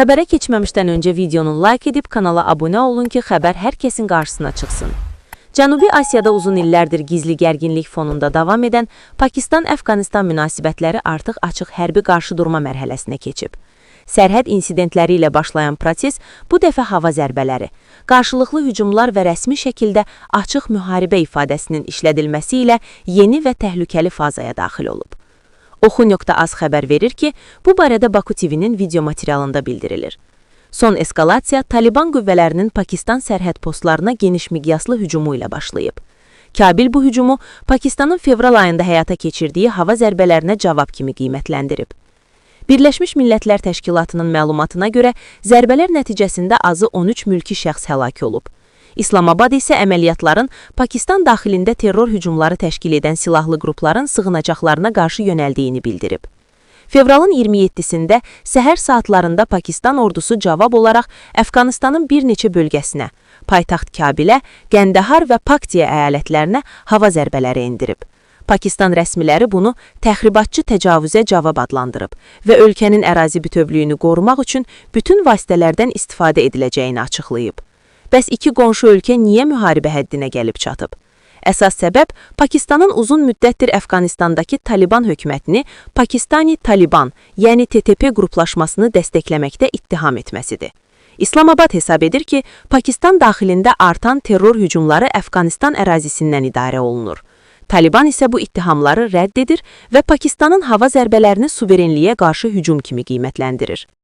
Xəbərə keçməmişdən öncə videonu like edib kanala abunə olun ki, xəbər hər kəsin qarşısına çıxsın. Cənubi Asiyada uzun illərdir gizli gərginlik fonunda davam edən Pakistan-Əfqanistan münasibətləri artıq açıq hərbi qarşıdurma mərhələsinə keçib. Sərhəd insidentləri ilə başlayan proses bu dəfə hava zərbələri, qarşılıqlı hücumlar və rəsmi şəkildə açıq müharibə ifadəsinin işlədilməsi ilə yeni və təhlükəli fazaya daxil olub. Oxu.az xəbər verir ki, bu barədə Baku TV-nin video materialında bildirilir. Son eskalasiya Taliban qüvvələrinin Pakistan sərhəd postlarına geniş miqyaslı hücumu ilə başlayıb. Kabil bu hücumu Pakistanın fevral ayında həyata keçirdiyi hava zərbələrinə cavab kimi qiymətləndirib. Birləşmiş Millətlər Təşkilatının məlumatına görə zərbələr nəticəsində azı 13 mülki şəxs həlak olub. İslamabad isə əməliyyatların Pakistan daxilində terror hücumları təşkil edən silahlı qrupların sığınacaqlarına qarşı yönəldiyini bildirib. Fevralın 27-sində səhər saatlarında Pakistan ordusu cavab olaraq Əfqanistanın bir neçə bölgəsinə, paytaxt Kabilə, Qəndəhar və Paktiya əyalətlərinə hava zərbələri endirib. Pakistan rəsmiləri bunu təxribatçı təcavüzə cavab adlandırıb və ölkənin ərazi bütövlüyünü qorumaq üçün bütün vasitələrdən istifadə ediləcəyini açıqlayıb. Bəs iki qonşu ölkə niyə müharibə həddinə gəlib çatıb? Əsas səbəb Pakistanın uzun müddətdir Əfqanistandakı Taliban hökumətini Pakistani Taliban, yəni TTP qruplaşmasını dəstəkləməkdə ittiham etməsidir. İslamabad hesab edir ki, Pakistan daxilində artan terror hücumları Əfqanistan ərazisindən idarə olunur. Taliban isə bu ittihamları rədd edir və Pakistanın hava zərbələrini suverenliyə qarşı hücum kimi qiymətləndirir.